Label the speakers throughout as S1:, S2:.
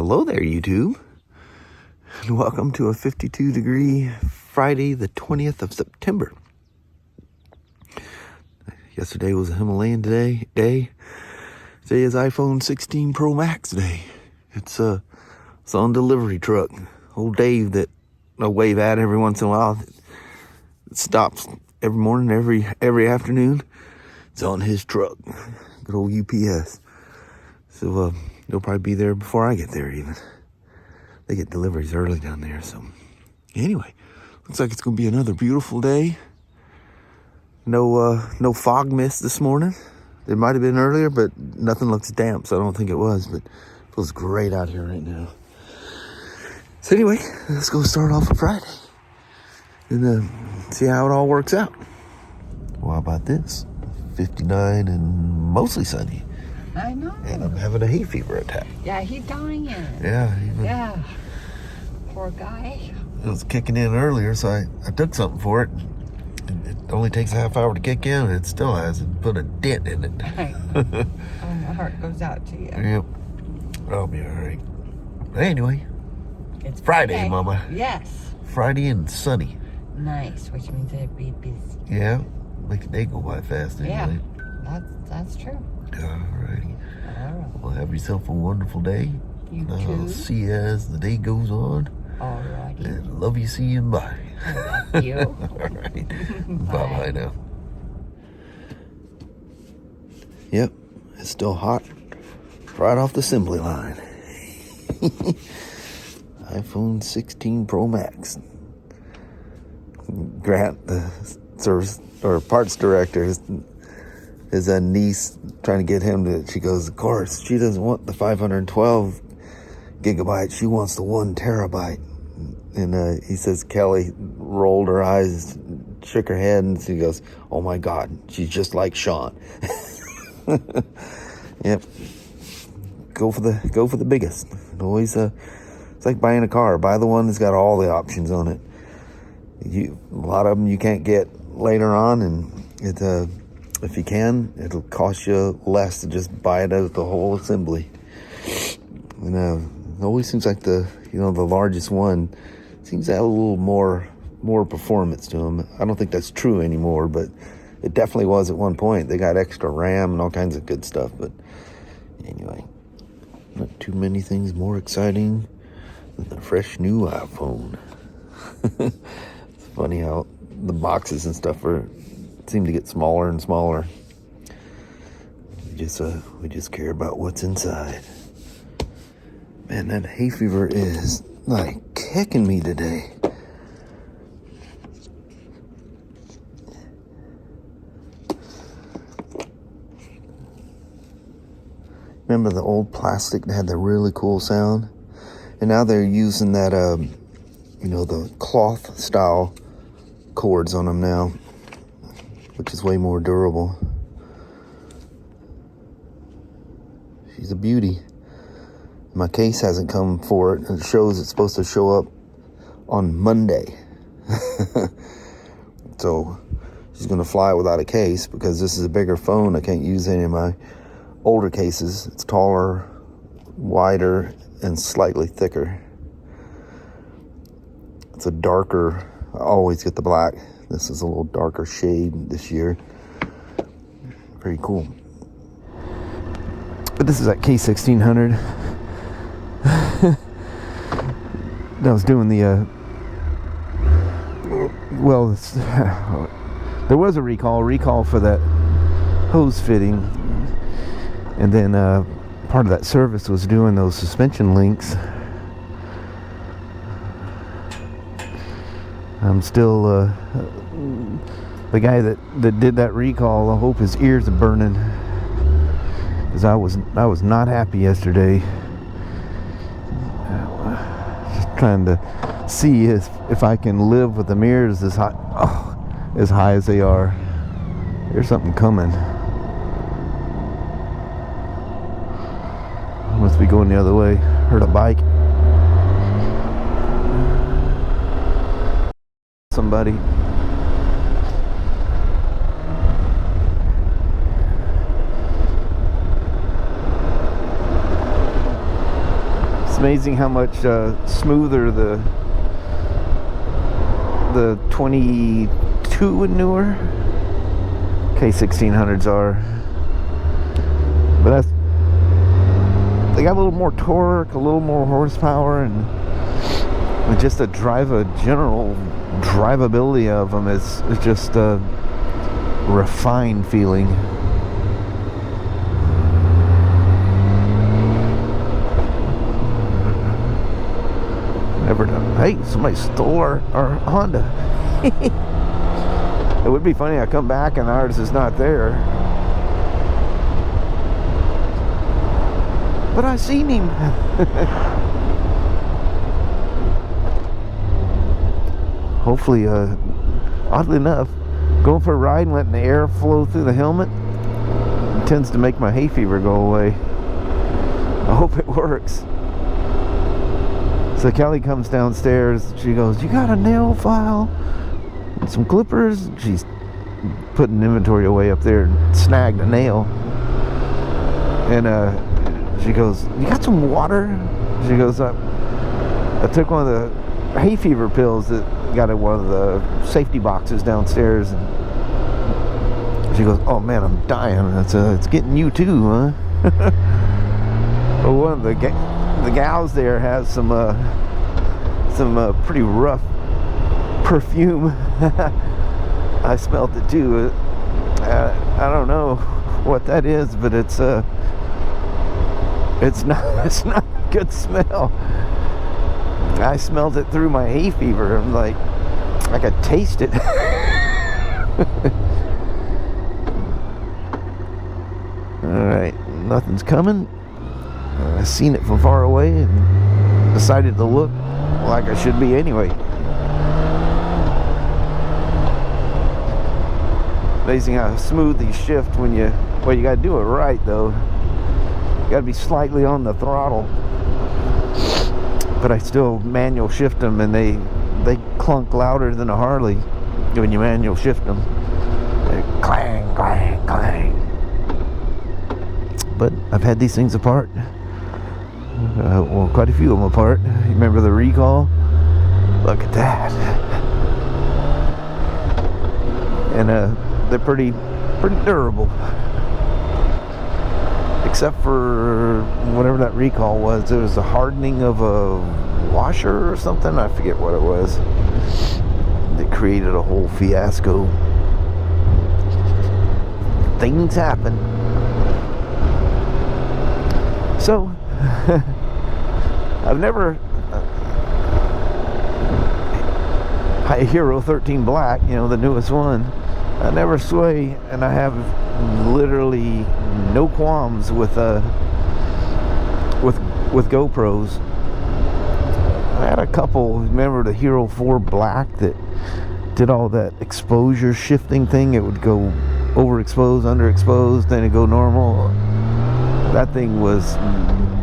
S1: Hello there, YouTube, and welcome to a 52-degree Friday, the 20th of September. Yesterday was a Himalayan day. Today is iPhone 16 Pro Max day. It's on delivery truck. Old Dave that I wave at every once in a while. It stops every morning, every afternoon. It's on his truck. Good old UPS. So they'll probably be there before I get there even. They get deliveries early down there. So anyway, looks like it's gonna be another beautiful day. No fog mist this morning. There might have been earlier, but nothing looks damp, so I don't think it was, but it feels great out here right now. So anyway, let's go start off a Friday and see how it all works out. Well, how about this? 59 and mostly sunny.
S2: I know.
S1: And I'm having a hay fever attack.
S2: Yeah, he's dying.
S1: Yeah.
S2: Yeah. Poor guy.
S1: It was kicking in earlier, so I took something for it. It only takes a half hour to kick in, and it still hasn't put a dent in it.
S2: Oh, my heart goes out to you.
S1: Yep. I'll be all right. But anyway,
S2: It's
S1: Friday, Mama.
S2: Yes.
S1: Friday and sunny.
S2: Nice, which means it'd be busy.
S1: Yeah. Make the day go by fast anyway.
S2: Yeah, that's true.
S1: All righty.
S2: All right.
S1: Well, have yourself a wonderful day.
S2: You
S1: I'll
S2: too.
S1: see you as the day goes on.
S2: All righty.
S1: And love you, see you, and bye.
S2: I love you.
S1: All right.
S2: Bye.
S1: Bye-bye now. Yep, it's still hot right off the assembly line. iPhone 16 Pro Max. Grant, the service or parts director, his niece trying to get him to, she goes, of course, she doesn't want the 512 gigabytes, she wants the 1 terabyte. And he says Kelly rolled her eyes, shook her head, and she goes, oh my God, she's just like Shawn. Yep. Go for the biggest. It always it's like buying a car. Buy the one that's got all the options on it. A lot of them you can't get later on, and it if you can, it'll cost you less to just buy it as the whole assembly. And it always seems like the largest one seems to have a little more performance to them. I don't think that's true anymore, but it definitely was at one point. They got extra RAM and all kinds of good stuff. But anyway, not too many things more exciting than the fresh new iPhone. It's funny how the boxes and stuff seem to get smaller and smaller. We just care about what's inside. Man, that hay fever is like kicking me today. Remember the old plastic that had the really cool sound? And now they're using that, the cloth style cords on them now, which is way more durable. She's a beauty. My case hasn't come for it, and it shows it's supposed to show up on Monday. So she's going to fly without a case because this is a bigger phone. I can't use any of my older cases. It's taller, wider, and slightly thicker. It's a darker, I always get the black. This is a little darker shade this year. Very cool. But this is that K1600. I was doing the there was a recall for that hose fitting, and then part of that service was doing those suspension links. I'm still the guy that did that recall. I hope his ears are burning, because I was not happy yesterday. Just trying to see if I can live with the mirrors as high as they are. There's something coming. I must be going the other way. Heard a bike. Somebody. amazing how much smoother the 22 and newer K1600s are. But they got a little more torque, a little more horsepower, and just the general drivability of them is just a refined feeling. Never done. Hey, somebody stole our Honda. It would be funny, I come back and ours is not there. But I seen him. Hopefully, oddly enough, going for a ride and letting the air flow through the helmet tends to make my hay fever go away. I hope it works. So Kelly comes downstairs. She goes, "You got a nail file and some clippers?" She's putting inventory away up there and snagged a nail. And she goes, "You got some water?" She goes, I took one of the hay fever pills that got in one of the safety boxes downstairs." And she goes, "Oh man, I'm dying. It's getting you too, huh?" Well, one of the gals there has some pretty rough perfume. I smelled it too. I don't know what that is, but it's not a good smell. I smelled it through my hay fever. I'm like, I could taste it. Alright, nothing's coming. I seen it from far away and decided to look like I should be anyway. Amazing how smooth these shift when you gotta do it right though. You gotta be slightly on the throttle. But I still manual shift them, and they clunk louder than a Harley when you manual shift them. They clang, clang, clang. But I've had these things apart. Well, quite a few of them apart. You remember the recall? Look at that. And they're pretty durable. Except for whatever that recall was. It was a hardening of a washer or something. I forget what it was. That created a whole fiasco. Things happen. So, I've never... Hero 13 Black, you know, the newest one. I never sway, and I have literally no qualms with GoPros. I had a couple. Remember the Hero 4 Black that did all that exposure shifting thing? It would go overexposed, underexposed, then it'd go normal. That thing was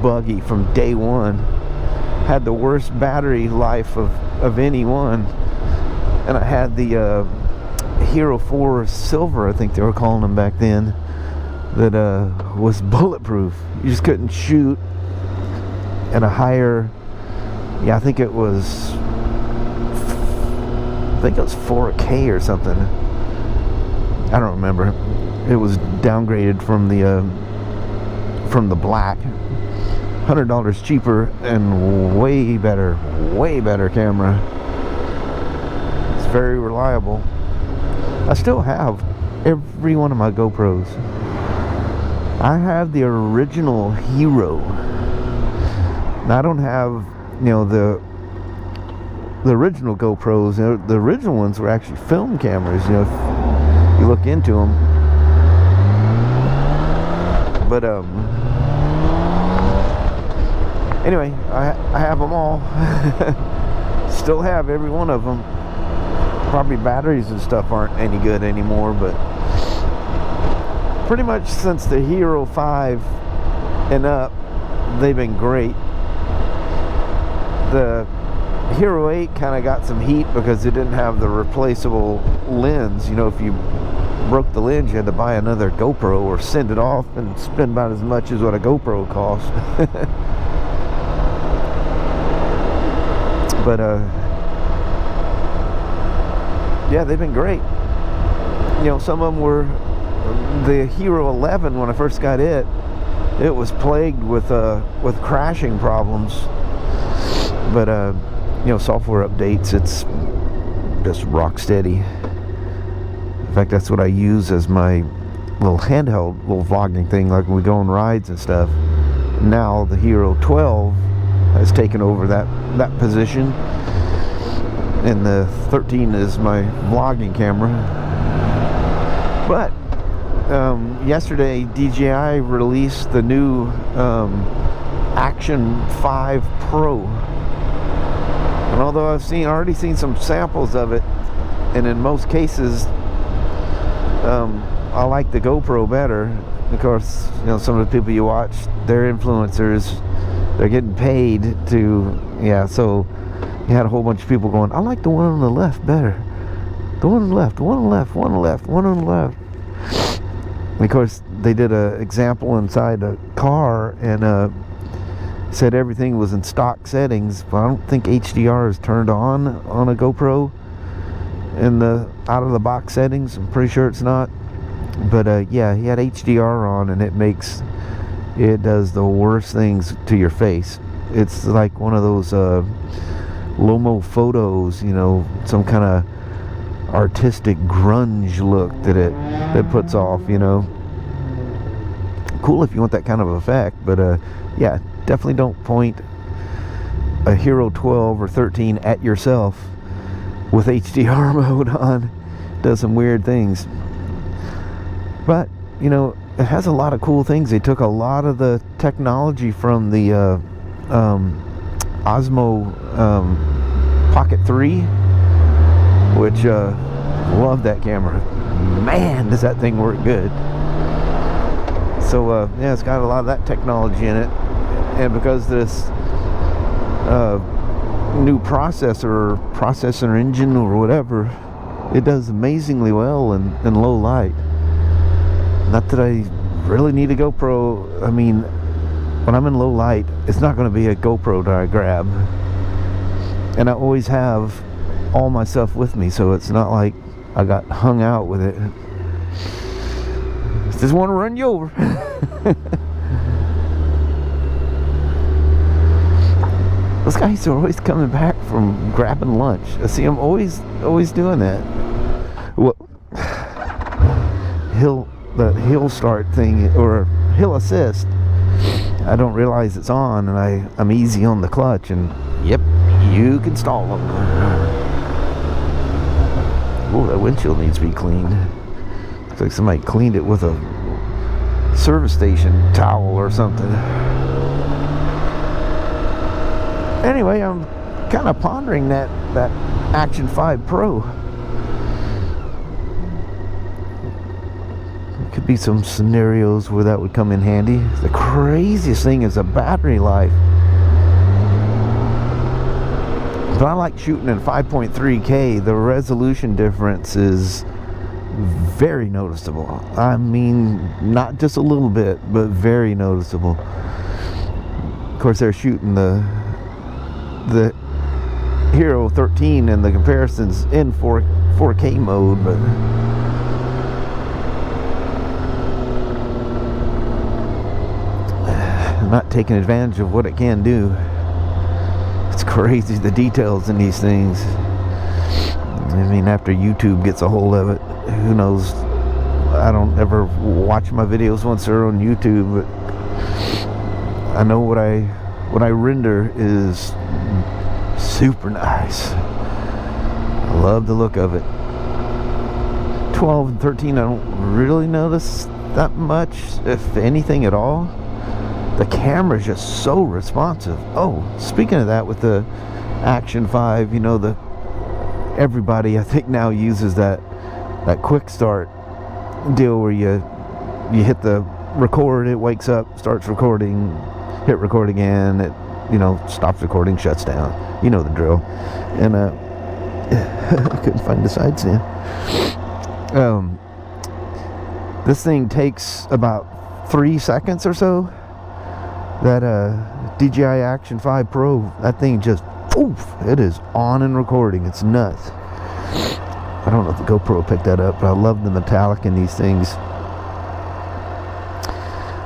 S1: buggy from day one. Had the worst battery life of any one. And I had the Hero 4 Silver, I think they were calling them back then, that was bulletproof. You just couldn't shoot at a higher, I think it was 4K or something. I don't remember. It was downgraded from the Black. $100 cheaper and way better camera. It's very reliable. I still have every one of my GoPros. I have the original Hero. Now I don't have, the original GoPros. The original ones were actually film cameras. If you look into them. But anyway, I have them all. Still have every one of them. Probably batteries and stuff aren't any good anymore, but pretty much since the Hero 5 and up, they've been great. The Hero 8 kind of got some heat because it didn't have the replaceable lens. If you broke the lens, you had to buy another GoPro or send it off and spend about as much as what a GoPro cost. But yeah, they've been great. You know, some of them were the Hero 11 when I first got it. It was plagued with crashing problems. But you know, software updates, it's just rock steady. In fact, that's what I use as my little handheld, little vlogging thing, like when we go on rides and stuff. Now the Hero 12 has taken over that position, and the 13 is my vlogging camera. But yesterday DJI released the new Action 5 Pro, and although I've already seen some samples of it, and in most cases I like the GoPro better. Of course, you know, some of the people you watch, they're influencers, they're getting paid to, yeah, so you had a whole bunch of people going, I like the one on the left better. The one on the left, the one on the left, one on the left, one on the left. And of course, they did an example inside a car and said everything was in stock settings, but I don't think HDR is turned on a GoPro in the out-of-the-box settings. I'm pretty sure it's not. But yeah, he had HDR on, and it does the worst things to your face. It's like one of those Lomo photos, you know, some kind of artistic grunge look that puts off, you know. Cool if you want that kind of effect, but yeah, definitely don't point a Hero 12 or 13 at yourself with HDR mode on. It does some weird things. But, you know, it has a lot of cool things. They took a lot of the technology from the Osmo Pocket 3, which love that camera. Man, does that thing work good. So yeah, it's got a lot of that technology in it, and because this new processor engine or whatever, it does amazingly well in low light. Not that I really need a GoPro. I mean, when I'm in low light, it's not going to be a GoPro that I grab, and I always have all my stuff with me, so it's not like I got hung out with it. Just want to run you over. Those guys are always coming back from grabbing lunch. I see them always doing that. Well, the hill start thing, or hill assist, I don't realize it's on, and I'm easy on the clutch, and yep, you can stall them. Oh, that windshield needs to be cleaned. Looks like somebody cleaned it with a service station towel or something. Anyway, I'm kind of pondering that Action 5 Pro. There could be some scenarios where that would come in handy. The craziest thing is the battery life. But I like shooting in 5.3K. The resolution difference is very noticeable. I mean, not just a little bit, but very noticeable. Of course, they're shooting the Hero 13 and the comparisons in 4K mode, but I'm not taking advantage of what it can do. It's crazy, the details in these things. I mean, after YouTube gets a hold of it, who knows? I don't ever watch my videos once they're on YouTube, but I know what I render is super nice. I love the look of it. 12 and 13, I don't really notice that much, if anything at all. The camera's just so responsive. Oh, speaking of that, with the Action 5, you know, everybody I think now uses that quick start deal where you hit the record, it wakes up, starts recording, hit record again, it, you know, stops recording, shuts down. You know the drill. And I couldn't find the side stand. This thing takes about 3 seconds or so. That DJI Action 5 Pro, that thing just Oof, it is on and recording. It's nuts. I don't know if the GoPro picked that up, but I love the metallic in these things.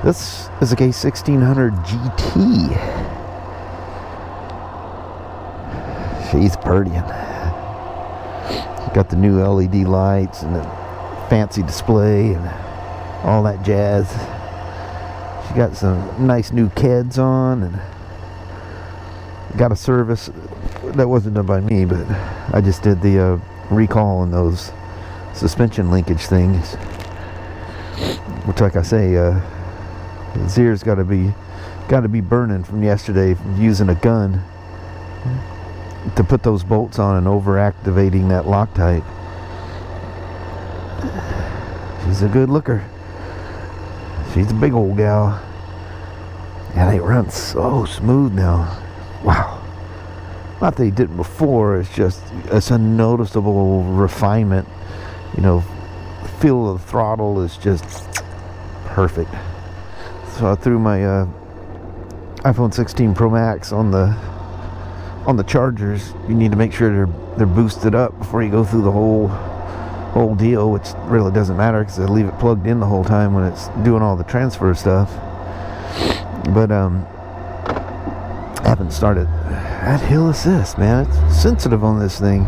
S1: This is a K1600GT. She's pretty. Got the new LED lights and the fancy display and all that jazz. She got some nice new KEDs on and got a service that wasn't done by me, but I just did the recall on those suspension linkage things, which, like I say, his ears got to be burning from yesterday from using a gun to put those bolts on and over activating that Loctite. She's a good looker. She's a big old gal. And they run so smooth now. Wow. Not that he didn't before, it's a noticeable refinement. You know, the feel of the throttle is just perfect. So I threw my iPhone 16 Pro Max on the chargers. You need to make sure they're boosted up before you go through the whole deal, which really doesn't matter because I leave it plugged in the whole time when it's doing all the transfer stuff. But I haven't started that hill assist, man. It's sensitive on this thing.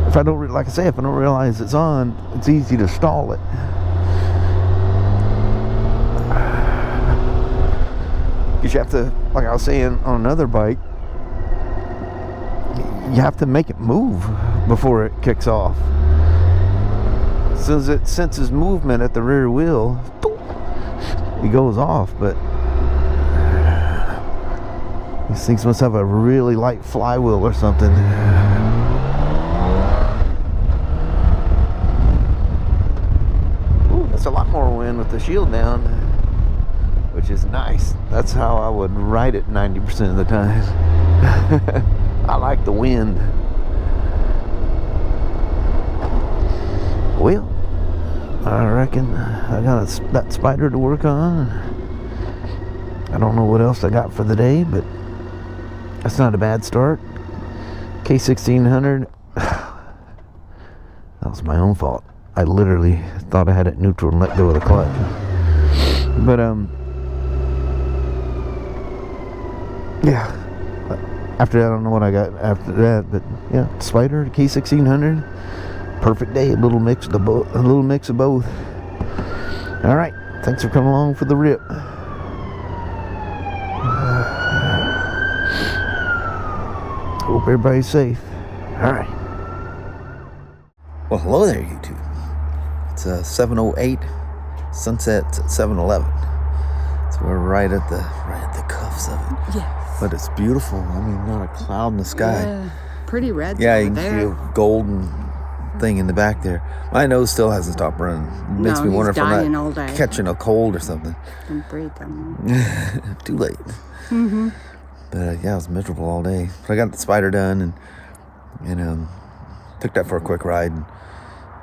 S1: If I don't realize it's on, it's easy to stall it. Because you have to, like I was saying on another bike, you have to make it move before it kicks off. As soon as it senses movement at the rear wheel, it goes off. But these things must have a really light flywheel or something. Ooh, that's a lot more wind with the shield down, which is nice. That's how I would ride it 90% of the time. I like the wind. Well, I reckon I got that Spyder to work on. I don't know what else I got for the day, but that's not a bad start. K1600. That was my own fault. I literally thought I had it neutral and let go of the clutch. But yeah. After that, I don't know what I got after that, but yeah, Spyder, K1600, perfect day. A little mix of both. All right, thanks for coming along for the rip. Hope everybody's safe. All right. Well, hello there, YouTube. It's 7:08. Sunset's at 7:11. So we're right at the cuffs of it.
S3: Yes.
S1: But it's beautiful. I mean, not a cloud in the sky.
S3: Yeah, pretty red.
S1: Yeah, you can see a golden thing in the back there. My nose still hasn't stopped running. It makes me wonder if I'm not catching a cold or something.
S3: And breathe them.
S1: Too late. Mm-hmm. But yeah, it was miserable all day. But I got the Spyder done and took that for a quick ride. And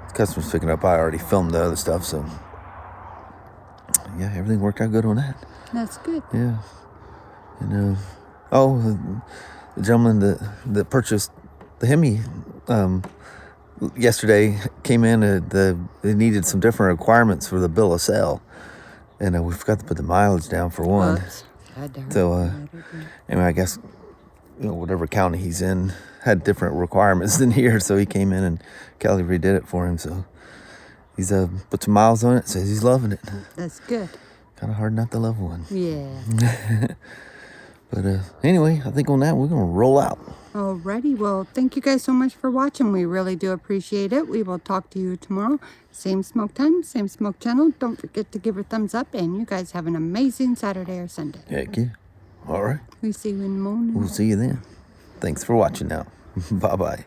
S1: the customer's picking up. I already filmed the other stuff, so yeah, everything worked out good on that.
S3: That's good.
S1: Yeah. And the gentleman that purchased the Hemi yesterday came in. They needed some different requirements for the bill of sale, and we forgot to put the mileage down for one. So anyway, I guess whatever county he's in had different requirements than here, so he came in and Kelly redid it for him. So he's put some miles on it. Says he's loving it.
S3: That's good.
S1: Kind of hard not to love one.
S3: Yeah.
S1: But anyway, I think on that, we're going to roll out.
S3: Alrighty. Well, thank you guys so much for watching. We really do appreciate it. We will talk to you tomorrow. Same smoke time, same smoke channel. Don't forget to give a thumbs up. And you guys have an amazing Saturday or Sunday.
S1: Heck yeah. All right.
S3: We see you in the morning.
S1: We'll see you then. Thanks for watching now. Bye-bye.